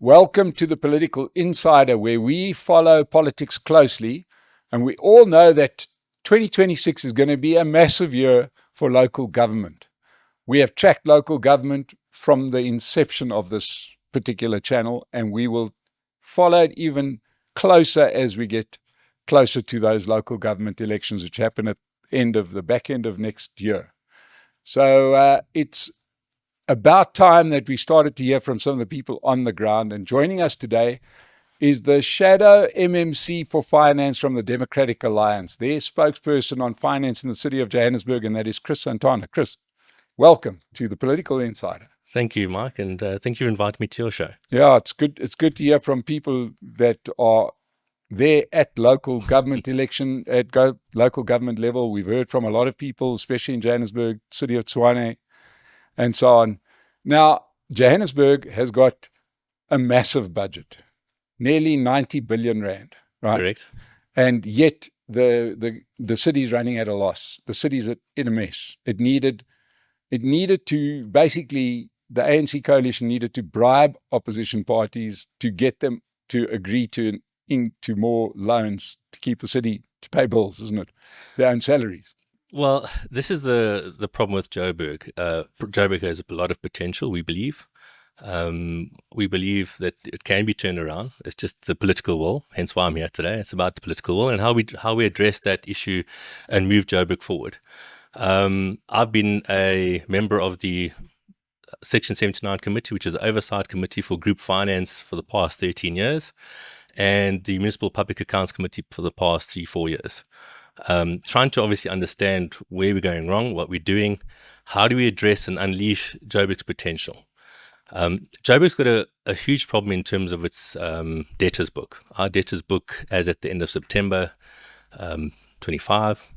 Welcome to the Political Insider, where we follow politics closely, and we all know that 2026 is going to be a massive year for local government. We have tracked local government from the inception of this particular channel, and we will follow it even closer as we get closer to those local government elections, which happen at the back end of next year. So it's about time that we started to hear from some of the people on the ground. And joining us today is the Shadow MMC for Finance from the Democratic Alliance, their spokesperson on finance in the City of Johannesburg, and that is Chris Santana. Chris, welcome to the Political Insider. Thank you, Mike, and thank you for inviting me to your show. Yeah, it's good. It's good to hear from people that are there at local government local government level. We've heard from a lot of people, especially in Johannesburg, City of Tshwane, and so on. Now, Johannesburg has got a massive budget, nearly 90 billion rand, right? Correct. And yet the city's running at a loss. The city's in a mess. It needed to basically, the ANC coalition needed to bribe opposition parties to get them to agree to more loans to keep the city to pay bills, isn't it? Their own salaries. Well, this is the problem with Joburg. Joburg has a lot of potential, we believe. We believe that it can be turned around. It's just the political will, hence why I'm here today. It's about the political will and how we address that issue and move Joburg forward. I've been a member of the Section 79 committee, which is the oversight committee for group finance for the past 13 years, and the municipal public accounts committee for the past 3-4 years. Trying to obviously understand where we're going wrong, what we're doing, how do we address and unleash Joburg's potential. Joburg's got a huge problem in terms of its debtors book. Our debtors book, as at the end of September 25,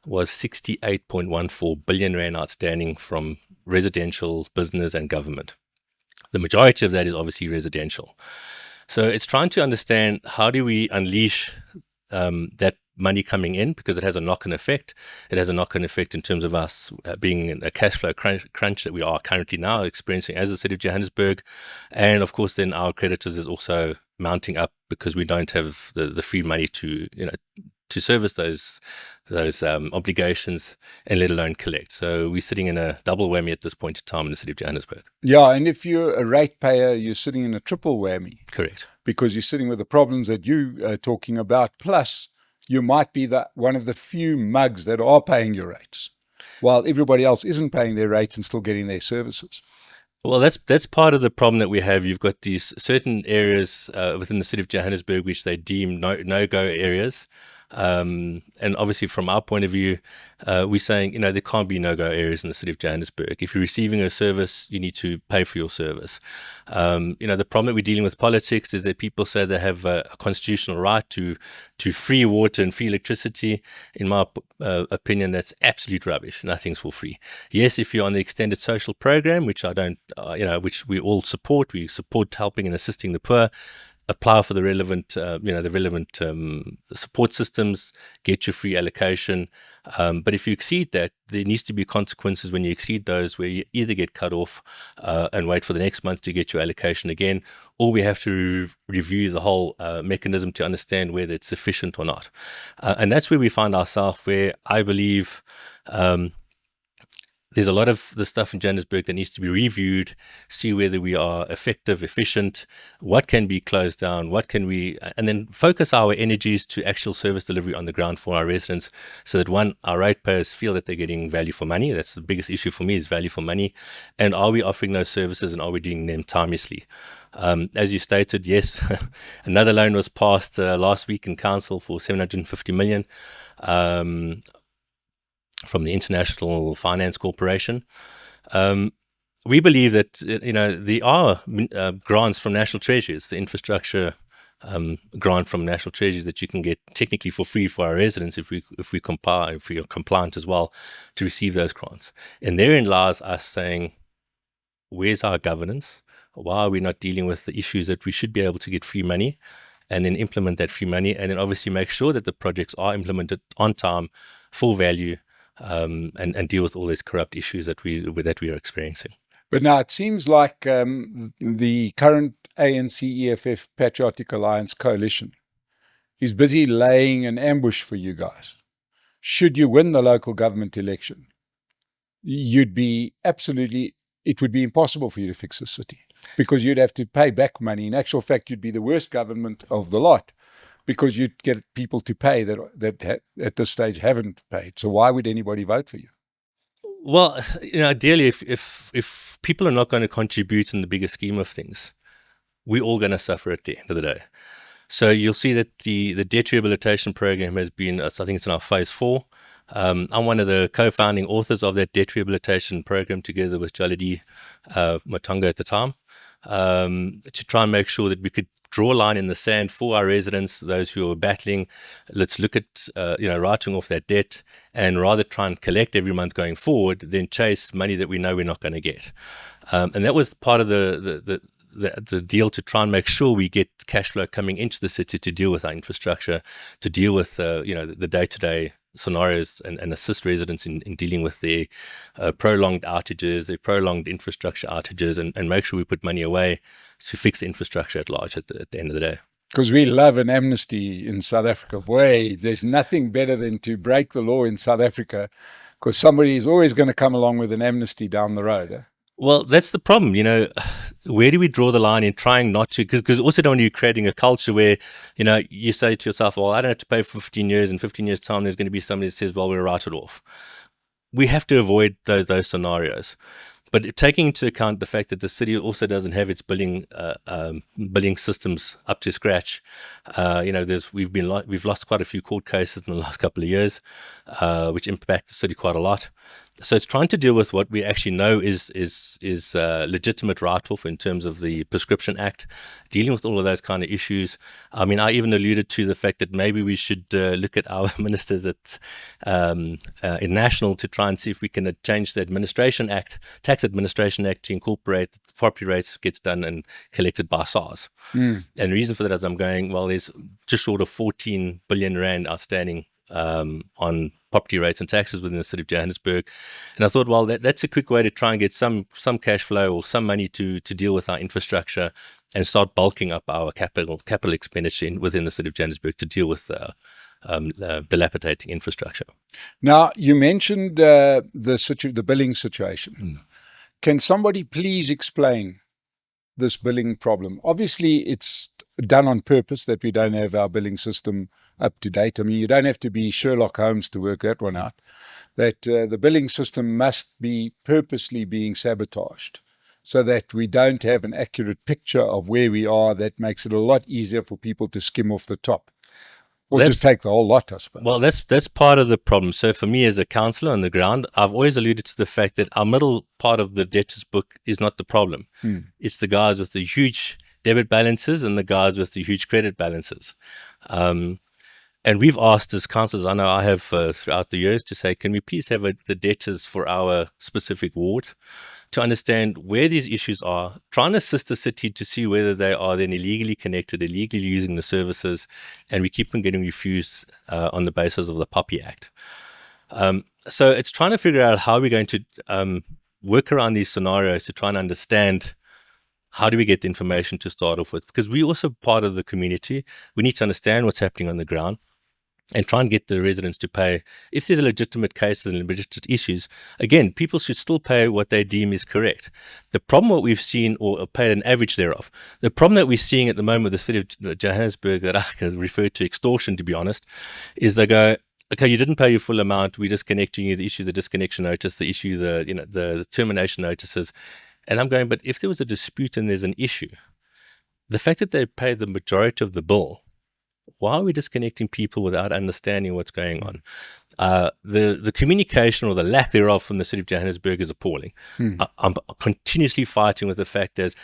was 68.14 billion rand outstanding from residential, business and government. The majority of that is obviously residential. So it's trying to understand how do we unleash that money coming in, because it has a knock-on effect. It has a knock-on effect in terms of us being in a cash flow crunch that we are currently now experiencing as the City of Johannesburg. And of course, then our creditors is also mounting up because we don't have the free money to service those obligations and let alone collect. So we're sitting in a double whammy at this point in time in the City of Johannesburg. Yeah, and if you're a ratepayer, you're sitting in a triple whammy. Correct. Because you're sitting with the problems that you are talking about, plus you might be one of the few mugs that are paying your rates, while everybody else isn't paying their rates and still getting their services. Well, that's part of the problem that we have. You've got these certain areas within the City of Johannesburg which they deem no-go areas. And obviously from our point of view, we're saying, there can't be no-go areas in the City of Johannesburg. If you're receiving a service, you need to pay for your service. The problem that we're dealing with politics is that people say they have a constitutional right to free water and free electricity. In my opinion, that's absolute rubbish. Nothing's for free. Yes, if you're on the extended social program, which I don't, which we all support, we support helping and assisting the poor. Apply for the relevant, support systems, get your free allocation. But if you exceed that, there needs to be consequences when you exceed those, where you either get cut off and wait for the next month to get your allocation again, or we have to review the whole mechanism to understand whether it's sufficient or not. And that's where we find ourselves, where I believe there's a lot of the stuff in Johannesburg that needs to be reviewed, see whether we are effective, efficient, what can be closed down, and then focus our energies to actual service delivery on the ground for our residents, so that one, our ratepayers feel that they're getting value for money. That's the biggest issue for me, is value for money. And are we offering those services, and are we doing them timelessly? As you stated, yes, another loan was passed last week in council for 750 million. From the International Finance Corporation. We believe that there are grants from national treasuries, the infrastructure grant from national treasuries that you can get technically for free for our residents if we are compliant as well to receive those grants. And therein lies us saying, where's our governance? Why are we not dealing with the issues that we should be able to get free money and then implement that free money, and then obviously make sure that the projects are implemented on time, full value, and deal with all these corrupt issues that we are experiencing. But now it seems like the current ANC EFF Patriotic Alliance coalition is busy laying an ambush for you guys. Should you win the local government election, it would be impossible for you to fix the city because you'd have to pay back money. In actual fact, you'd be the worst government of the lot because you'd get people to pay that at this stage haven't paid. So why would anybody vote for you? Well, ideally, if people are not going to contribute in the bigger scheme of things, we're all going to suffer at the end of the day. So you'll see that the debt rehabilitation program has been, I think it's in our phase 4. I'm one of the co-founding authors of that debt rehabilitation program together with Jaladi Matonga at the time, to try and make sure that we could draw a line in the sand for our residents, those who are battling. Let's look at writing off that debt and rather try and collect every month going forward than chase money that we know we're not going to get. And that was part of the deal, to try and make sure we get cash flow coming into the city to deal with our infrastructure, to deal with the day-to-day scenarios and assist residents in dealing with their prolonged outages, their prolonged infrastructure outages, and make sure we put money away to fix the infrastructure at large at the end of the day. Because we love an amnesty in South Africa. Boy, there's nothing better than to break the law in South Africa, because somebody is always going to come along with an amnesty down the road. Well, that's the problem, where do we draw the line in trying not to, because also don't want you creating a culture where, you say to yourself, well, I don't have to pay for 15 years, in 15 years time, there's going to be somebody that says, well, we'll write it off. We have to avoid those scenarios. But taking into account the fact that the city also doesn't have its billing systems up to scratch, we've lost quite a few court cases in the last couple of years, which impact the city quite a lot. So it's trying to deal with what we actually know is legitimate write-off in terms of the Prescription Act, dealing with all of those kind of issues. I mean, I even alluded to the fact that maybe we should look at our ministers in national to try and see if we can change the Tax Administration Act, to incorporate that the property rates gets done and collected by SARS. And the reason for that is I'm going, well, there's just short of 14 billion rand outstanding on property rates and taxes within the City of Johannesburg. And I thought, well, that's a quick way to try and get some cash flow or some money to deal with our infrastructure and start bulking up our capital expenditure within the City of Johannesburg to deal with dilapidating infrastructure. Now, you mentioned the billing situation. Can somebody please explain this billing problem? Obviously, it's done on purpose that we don't have our billing system up to date. I mean, you don't have to be Sherlock Holmes to work that one out, that the billing system must be purposely being sabotaged so that we don't have an accurate picture of where we are. That makes it a lot easier for people to skim off the top. Or just take the whole lot, I suppose. Well, that's part of the problem. So for me as a councillor on the ground, I've always alluded to the fact that our middle part of the debtors book is not the problem. It's the guys with the huge debit balances and the guys with the huge credit balances. And we've asked as councillors, I know I have throughout the years, to say, can we please have the debtors for our specific wards to understand where these issues are, try and assist the city to see whether they are then illegally connected, illegally using the services, and we keep them getting refused on the basis of the Puppy Act. So it's trying to figure out how we're going to work around these scenarios to try and understand how do we get the information to start off with, because we're also part of the community. We need to understand what's happening on the ground and try and get the residents to pay. If there's legitimate cases and legitimate issues, again, people should still pay what they deem is correct. The problem, what we've seen, or pay an average thereof, the problem that we're seeing at the moment with the City of Johannesburg, that I can refer to extortion, to be honest, is they go, okay, you didn't pay your full amount, we're disconnecting you, the issue the disconnection notice, the issue the termination notices. And I'm going, but if there was a dispute and there's an issue, the fact that they paid the majority of the bill, why are we disconnecting people without understanding what's going on? The communication or the lack thereof from the City of Johannesburg is appalling. I'm continuously fighting with the fact that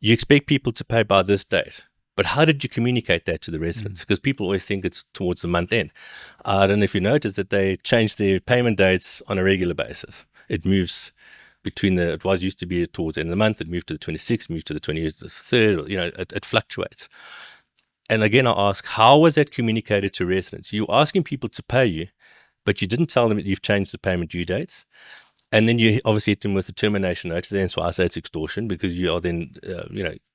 you expect people to pay by this date, but how did you communicate that to the residents? Because people always think it's towards the month end. I don't know if you noticed that they changed their payment dates on a regular basis. It moves between it used to be towards the end of the month, it moved to the 26th, moved to the 23rd, it fluctuates. And again, I ask, how was that communicated to residents? You're asking people to pay you, but you didn't tell them that you've changed the payment due dates. And then you obviously hit them with a termination notice. That's why I say it's extortion, because you are then,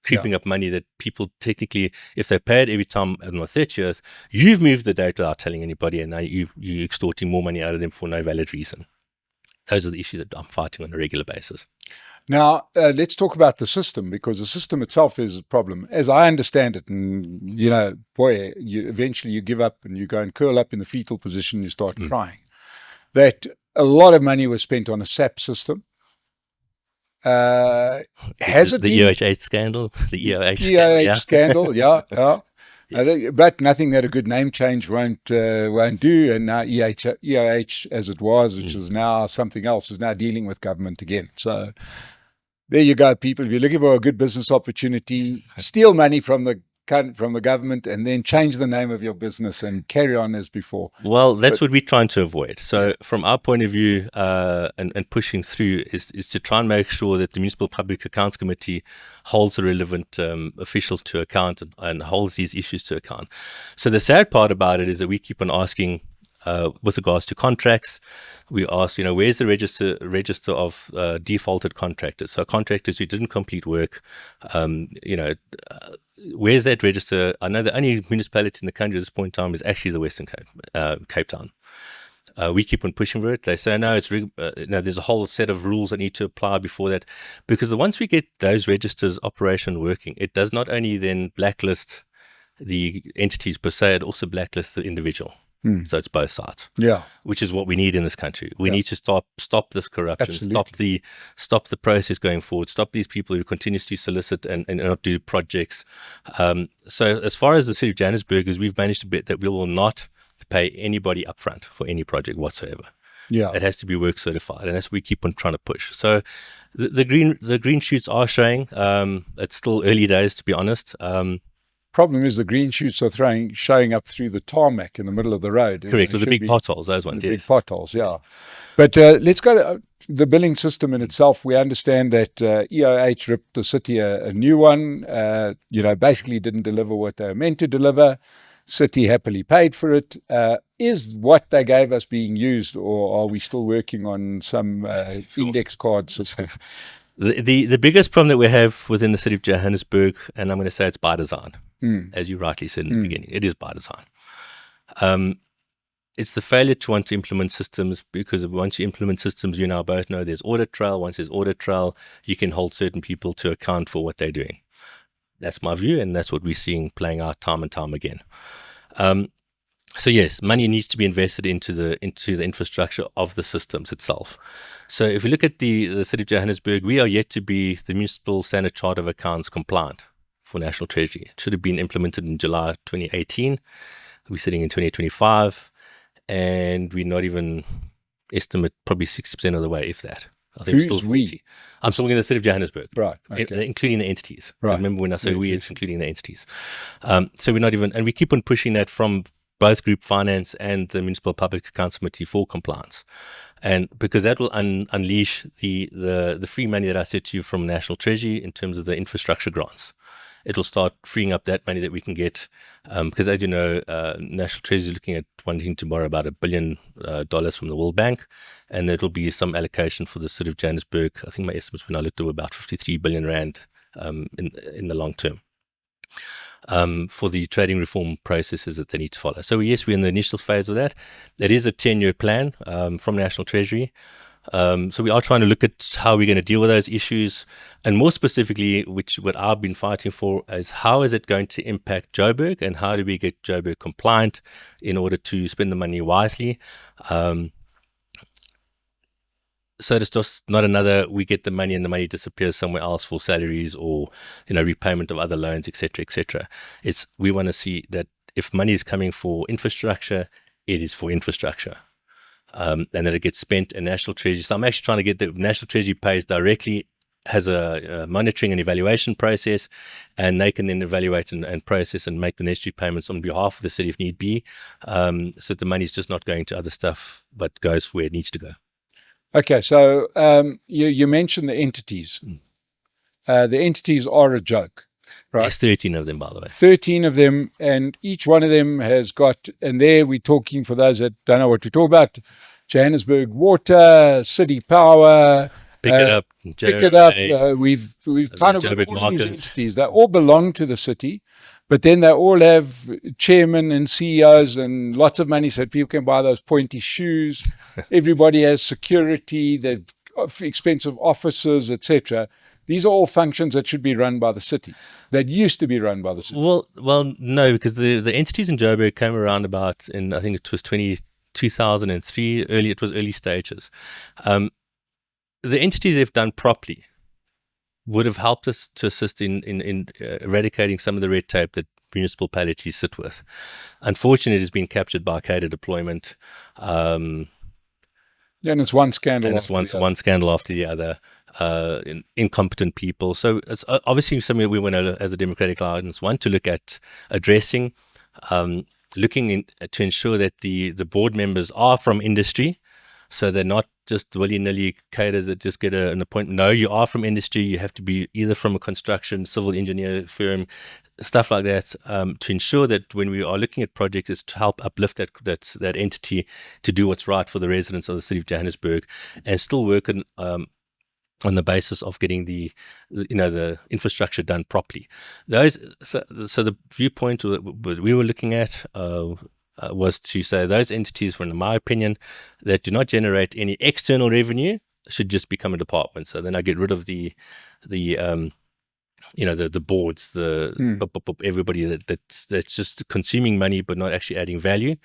creeping up money that people technically, if they pay it every time on the 30th, you've moved the date without telling anybody, and now you're extorting more money out of them for no valid reason. Those are the issues that I'm fighting on a regular basis. Now, let's talk about the system, because the system itself is a problem. As I understand it, and, eventually you give up and you go and curl up in the fetal position, you start crying. That a lot of money was spent on a SAP system. Has it the been? EOH scandal? The EOH scandal, yeah. Yes. But nothing that a good name change won't do. And now EOH, as it was, which is now something else, is now dealing with government again. So there you go, people. If you're looking for a good business opportunity, steal money from the government and then change the name of your business and carry on as before. Well, that's what we're trying to avoid. So from our point of view, and pushing through is to try and make sure that the Municipal Public Accounts Committee holds the relevant officials to account and holds these issues to account. So the sad part about it is that we keep on asking, with regards to contracts, we ask, where's the register of defaulted contractors? So contractors who didn't complete work, where's that register? I know the only municipality in the country at this point in time is actually the Western Cape Town. We keep on pushing for it. They say, no, there's a whole set of rules that need to apply before that. Because once we get those registers operation working, it does not only then blacklist the entities per se, it also blacklists the individual. So it's both sides. Yeah. Which is what we need in this country. We need to stop this corruption, Absolutely. stop the process going forward, stop these people who continuously solicit and not do projects. So as far as the City of Johannesburg is, we've managed to bet that we will not pay anybody upfront for any project whatsoever. Yeah. It has to be work certified, and that's what we keep on trying to push. So the green shoots are showing. It's still early days, to be honest. Problem is the green shoots are showing up through the tarmac in the middle of the road. Correct, with the big potholes, those ones, yes. Big potholes, yeah. But let's go to the billing system in itself. We understand that EOH ripped the city a new one, basically didn't deliver what they were meant to deliver. City happily paid for it. Is what they gave us being used, or are we still working on some index card system? The biggest problem that we have within the City of Johannesburg, and I'm going to say it's by design, as you rightly said in the beginning, it is by design. It's the failure to want to implement systems, because once you implement systems, you now both know there's audit trail. Once there's audit trail, you can hold certain people to account for what they're doing. That's my view, and that's what we're seeing playing out time and time again. So yes, money needs to be invested into the infrastructure of the systems itself. So if we look at the City of Johannesburg, we are yet to be the Municipal Standard Chart of Accounts compliant for National Treasury. It should have been implemented in July 2018. We're sitting in 2025, and we're not even estimate probably 60% of the way, if that. I think still 20. I'm talking in the City of Johannesburg, right? Okay. Including the entities. Right. Remember when I say it's including the entities. So we're not even, and we keep on pushing that from both Group Finance and the Municipal Public Accounts Committee for compliance, and because that will unleash the free money that I said to you from National Treasury in terms of the infrastructure grants. It will start freeing up that money that we can get, because as you know, National Treasury is looking at wanting to borrow about $1 billion from the World Bank, and there will be some allocation for the City of Johannesburg. I think my estimates when I looked were about 53 billion rand in the long term. For the trading reform processes that they need to follow. So yes, we're in the initial phase of that. It is a 10-year plan from National Treasury. So we are trying to look at how we're going to deal with those issues, and more specifically, what I've been fighting for is how is it going to impact Joburg, and how do we get Joburg compliant in order to spend the money wisely. So it's just not another, we get the money and the money disappears somewhere else for salaries or, repayment of other loans, etc., etc. We want to see that if money is coming for infrastructure, it is for infrastructure, and that it gets spent in National Treasury. So I'm actually trying to get the National Treasury pays directly, has a monitoring and evaluation process, and they can then evaluate and process and make the necessary payments on behalf of the city if need be, so that the money is just not going to other stuff, but goes where it needs to go. Okay, so you mentioned the entities. The entities are a joke, right? There's 13 of them, by the way. 13 of them, and each one of them has got, and there we're talking, for those that don't know what we talk about, Johannesburg Water, City Power. Pick it up. Pick it up. We've kind of got Joburg all these Market. entities. They all belong to the city, but then they all have chairmen and CEOs and lots of money so that people can buy those pointy shoes. Everybody has security, they've expensive offices, etc. These are all functions that should be run by the city, that used to be run by the city. Well, no, because the entities in Joburg came around about in, I think it was 2003, early stages. The entities, if done properly, would have helped us to assist in eradicating some of the red tape that municipal palaces sit with. Unfortunately, it has been captured by cadre deployment. And it's one scandal. And it's one scandal after the other. Incompetent people. So it's obviously something we want to, as a Democratic Alliance, want to look at addressing, looking to ensure that the board members are from industry, so they're not just willy-nilly cadres that just get an appointment. No, you are from industry. You have to be either from a construction, civil engineer firm, stuff like that, to ensure that when we are looking at projects, is to help uplift that entity to do what's right for the residents of the City of Johannesburg, and still work on the basis of getting the infrastructure done properly. So the viewpoint we were looking at was to say those entities, from my opinion, that do not generate any external revenue should just become a department. So then I get rid of the boards, everybody that's just consuming money but not actually adding value.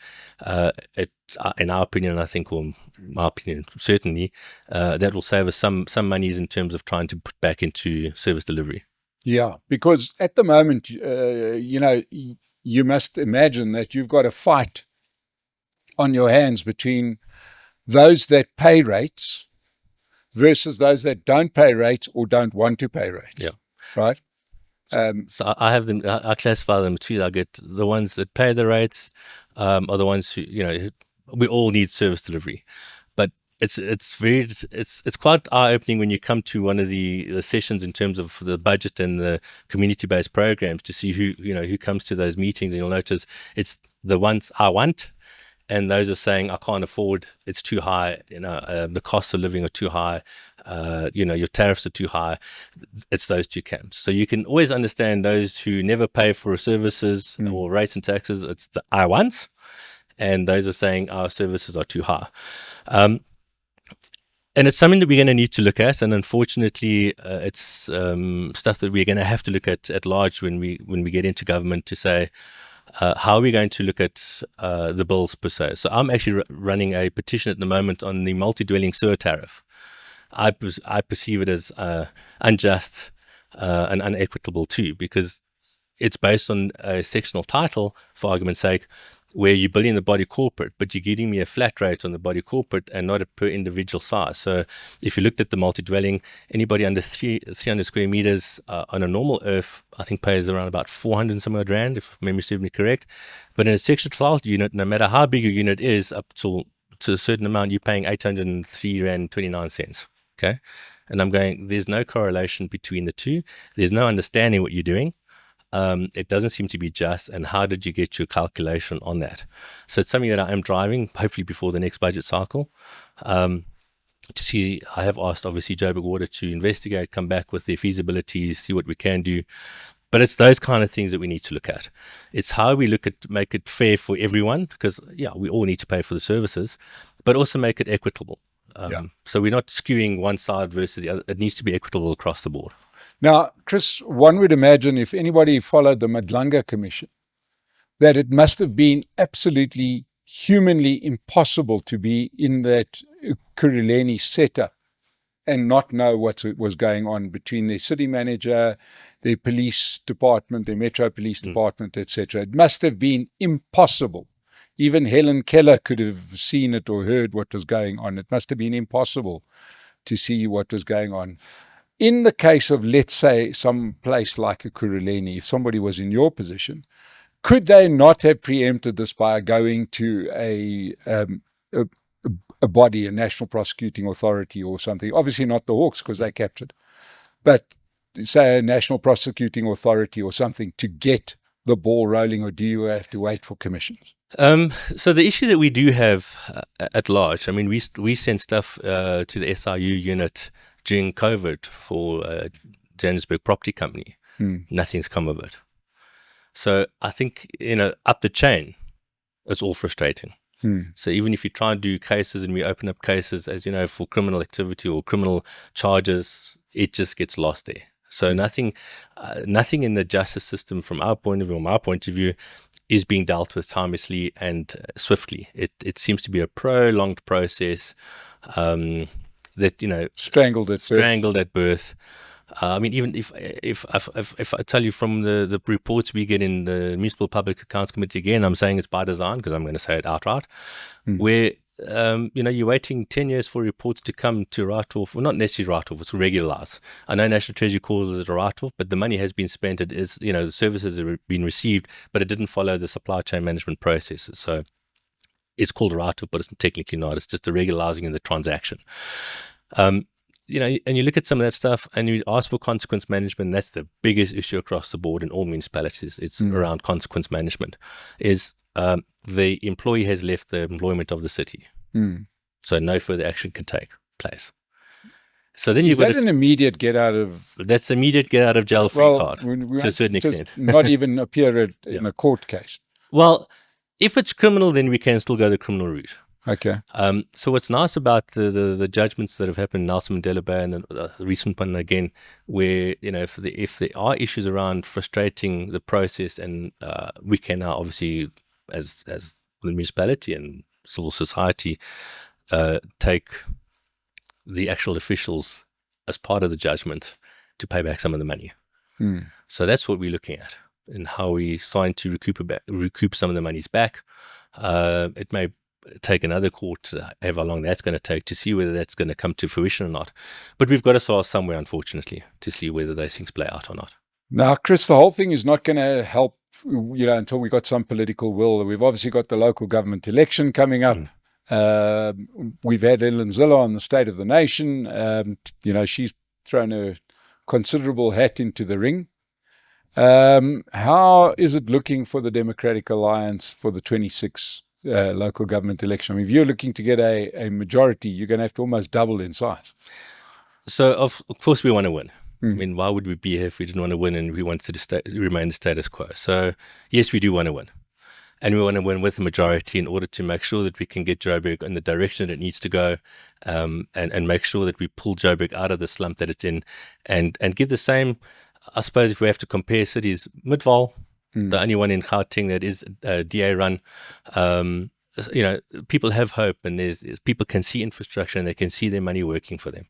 In our opinion, I think, or my opinion, certainly, that will save us some monies in terms of trying to put back into service delivery. Yeah, because at the moment, you must imagine that you've got a fight on your hands between those that pay rates versus those that don't pay rates or don't want to pay rates. Yeah. Right? So I have them. I classify them too. I get the ones that pay the rates are the ones who, we all need service delivery, but it's quite eye-opening when you come to one of the sessions in terms of the budget and the community-based programs to see who comes to those meetings, and you'll notice it's the ones I want, and those are saying I can't afford, it's too high, the costs of living are too high, your tariffs are too high. It's those two camps. So you can always understand those who never pay for services or rates and taxes. It's the I wants, and those are saying our services are too high. And it's something that we're going to need to look at, and unfortunately, it's stuff that we're going to have to look at large when we get into government, to say, how are we going to look at the bills per se? So I'm actually running a petition at the moment on the multi-dwelling sewer tariff. I perceive it as unjust and unequitable too, because it's based on a sectional title, for argument's sake, where you're billing the body corporate, but you're giving me a flat rate on the body corporate and not a per individual size. So if you looked at the multi-dwelling, anybody under 300 square meters on a normal earth, I think pays around about 400 and some odd rand, if memory serves me correct. But in a section 12 unit, no matter how big your unit is, up to a certain amount, you're paying 803 rand 29 cents. Okay, and I'm going, there's no correlation between the two. There's no understanding what you're doing. It doesn't seem to be just, and how did you get your calculation on that? So it's something that I am driving, hopefully before the next budget cycle, to see. I have asked, obviously, Joburg Water to investigate, come back with their feasibility, see what we can do. But it's those kind of things that we need to look at. It's how we make it fair for everyone, because, we all need to pay for the services, but also make it equitable. So we're not skewing one side versus the other. It needs to be equitable across the board. Now, Chris, one would imagine, if anybody followed the Madlanga Commission, that it must have been absolutely humanly impossible to be in that Kuruleni setup and not know what was going on between their city manager, their police department, their Metro Police Department, etc. It must have been impossible. Even Helen Keller could have seen it or heard what was going on. It must have been impossible to see what was going on. In the case of, let's say, some place like a Kuruleni, if somebody was in your position, could they not have preempted this by going to a body, a national prosecuting authority or something? Obviously not the Hawks, because they captured, but say a national prosecuting authority or something to get the ball rolling, or do you have to wait for commissions? So the issue that we do have at large, I mean, we sent stuff to the SIU unit during COVID for Johannesburg Property Company. Nothing's come of it. So I think, up the chain, it's all frustrating. So even if you try and do cases and we open up cases, as you know, for criminal activity or criminal charges, it just gets lost there. So nothing in the justice system from our point of view, or my point of view, is being dealt with timelessly and swiftly. It seems to be a prolonged process that, strangled at birth. I mean, even if I tell you from the reports we get in the Municipal Public Accounts Committee, again, I'm saying it's by design because I'm going to say it outright, where, you're waiting 10 years for reports to come to write off, well, not necessarily write off, it's regularize. I know National Treasury calls it a write off, but the money has been spent, it is, the services have been received, but it didn't follow the supply chain management processes. So it's called a write off, but it's technically not. It's just a regularizing of the transaction. And you look at some of that stuff and you ask for consequence management. That's the biggest issue across the board in all municipalities. It's around consequence management. The employee has left the employment of the city. So no further action can take place. So then you've got an immediate get out of... That's immediate get out of jail free card to a certain extent. Not even appear in a court case. Well, if it's criminal, then we can still go the criminal route. Okay. So what's nice about the judgments that have happened in Nelson Mandela Bay and the recent one again, where if there are issues around frustrating the process, and we can now obviously as the municipality and civil society take the actual officials as part of the judgment to pay back some of the money. So that's what we're looking at and how we're starting to recoup some of the monies back. It may take another court to have how long that's going to take to see whether that's going to come to fruition or not. But we've got to start somewhere, unfortunately, to see whether those things play out or not. Now, Chris, the whole thing is not going to help, until we got some political will. We've obviously got the local government election coming up. We've had Ellen Zille on the State of the Nation. She's thrown a considerable hat into the ring. How is it looking for the Democratic Alliance for the 26 local government election? I mean, if you're looking to get a majority, you're going to have to almost double in size. So, of course, we want to win. I mean, why would we be here if we didn't want to win and we want to remain the status quo? So, yes, we do want to win. And we want to win with a majority in order to make sure that we can get Joburg in the direction it needs to go, and make sure that we pull Joburg out of the slump that it's in, and give the same, I suppose, if we have to compare cities, Midval, the only one in Gauteng that is DA run, people have hope, and people can see infrastructure and they can see their money working for them.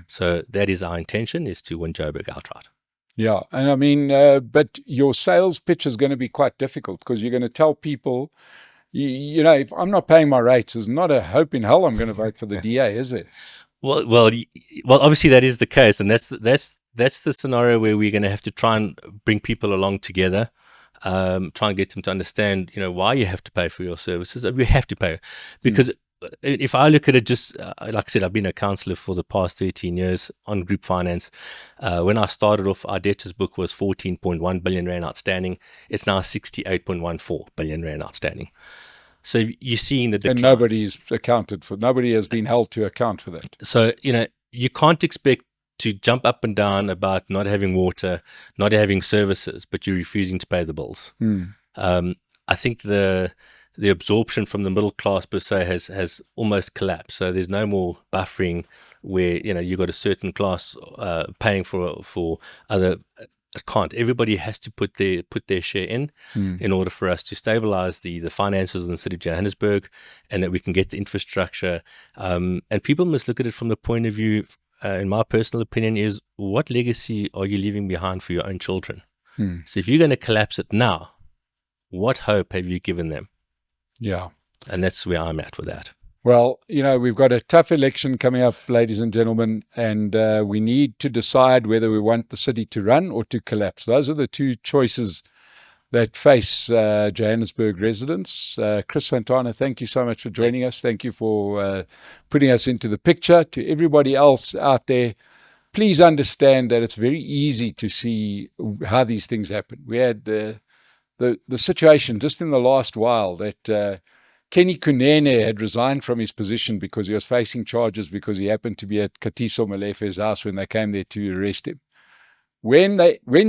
So that is our intention, is to win Joburg outright. Yeah, and I mean, but your sales pitch is going to be quite difficult because you're going to tell people, if I'm not paying my rates, there's not a hope in hell I'm going to vote for the DA, is it? Well, obviously that is the case, and that's the scenario where we're going to have to try and bring people along together, try and get them to understand, why you have to pay for your services. We have to pay because. If I look at it, just like I said, I've been a counsellor for the past 13 years on group finance. When I started off, our debtors book was 14.1 billion rand outstanding. It's now 68.14 billion rand outstanding. So you're seeing the decline. And nobody has been held to account for that. So, you can't expect to jump up and down about not having water, not having services, but you're refusing to pay the bills. I think the absorption from the middle class per se has almost collapsed. So there's no more buffering where you've got a certain class paying for other. It can't. Everybody has to put their share in order for us to stabilize the finances in the City of Johannesburg, and that we can get the infrastructure. And people must look at it from the point of view, in my personal opinion, is what legacy are you leaving behind for your own children? So if you're going to collapse it now, what hope have you given them? Yeah. And that's where I'm at with that. Well, we've got a tough election coming up, ladies and gentlemen, and we need to decide whether we want the city to run or to collapse. Those are the two choices that face Johannesburg residents. Chris Santana, thank you so much for joining us. Thank you for putting us into the picture. To everybody else out there, please understand that it's very easy to see how these things happen. We had the the situation just in the last while that Kenny Kunene had resigned from his position because he was facing charges because he happened to be at Katiso Malefe's house when they came there to arrest him. When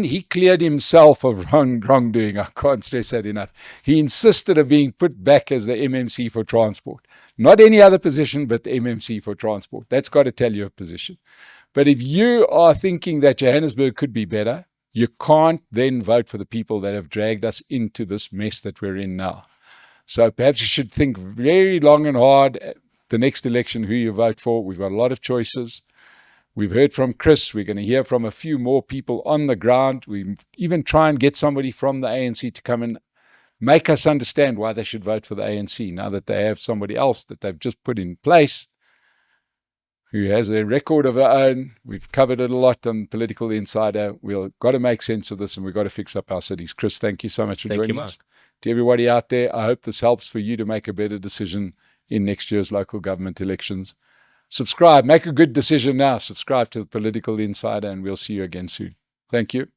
he cleared himself of wrongdoing, I can't stress that enough, he insisted of being put back as the MMC for transport. Not any other position, but the MMC for transport. That's got to tell you a position. But if you are thinking that Johannesburg could be better, you can't then vote for the people that have dragged us into this mess that we're in now. So perhaps you should think very long and hard the next election who you vote for. We've got a lot of choices. We've heard from Chris. We're going to hear from a few more people on the ground. We even try and get somebody from the ANC to come and make us understand why they should vote for the ANC now that they have somebody else that they've just put in place who has a record of her own. We've covered it a lot on Political Insider. We've got to make sense of this and we've got to fix up our cities. Chris, thank you so much for joining us. To everybody out there, I hope this helps for you to make a better decision in next year's local government elections. Subscribe. Make a good decision now. Subscribe to the Political Insider and we'll see you again soon. Thank you.